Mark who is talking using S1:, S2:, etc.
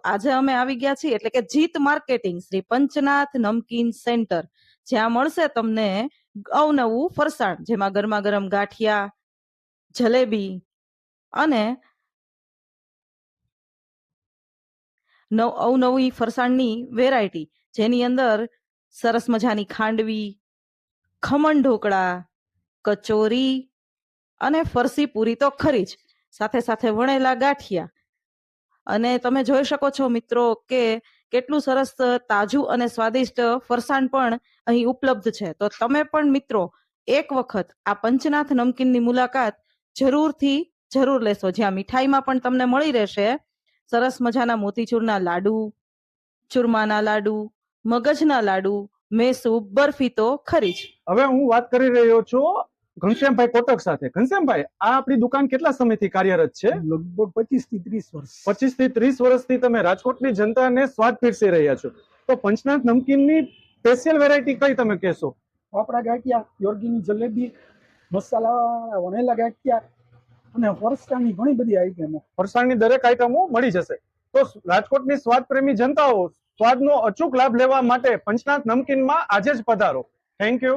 S1: આજે અમે આવી ગયા છીએ એટલે કે જીત માર્કેટિંગ શ્રી પંચનાથ નમકીન સેન્ટર, જ્યાં મળશે તમને અવનવું ફરસાણ, જેમાં ગરમા ગરમ ગાંઠિયા, જલેબી અને અવનવી ફરસાણની વેરાયટી, જેની અંદર સરસ મજાની ખાંડવી, ખમણ ઢોકળા, કચોરી અને ફરસી પૂરી તો ખરી જ, સાથે સાથે વણેલા ગાંઠિયા. અને તમે જોઈ શકો છો મિત્રો કે કેટલું સરસ તાજું અને સ્વાદિષ્ટ ફરસાણ પણ અહીં ઉપલબ્ધ છે. તો તમે પણ મિત્રો એક વખત આ પંચનાથ નમકીનની મુલાકાત જરૂર લેશો, જ્યાં મીઠાઈમાં પણ તમને મળી રહેશે સરસ મજાના મોતીચૂરના લાડુ, ચૂરમાના લાડુ, મગજના લાડુ, મેસૂબ, બરફી તો ખરી જ.
S2: હવે હું વાત કરી રહ્યો છું ઘનશ્યામભાઈ કોટક સાથે. ઘનશ્યામભાઈ, આ આપણી દુકાન કેટલા સમયથી કાર્યરત છે?
S3: લગભગ 25 થી 30 વર્ષ.
S2: 25 થી 30 વર્ષથી તમે રાજકોટની જનતાને સ્વાદ પીરસી રહ્યા છો. તો પંચનાથ નમકીનની સ્પેશિયલ વેરાયટી કઈ તમે કહેશો?
S3: ફાફડા ગાંઠિયા, યોર્ગીની જલેબી, મસાલા વણેલા ગાંઠિયા અને ફરસાણની ઘણી બધી આઈટમો.
S2: ફરસાણની દરેક આઈટમો મળી જશે. તો રાજકોટની સ્વાદ પ્રેમી જનતાઓ સ્વાદનો અચૂક લાભ લેવા માટે પંચનાથ નમકીનમાં આજે જ પધારો. Thank you.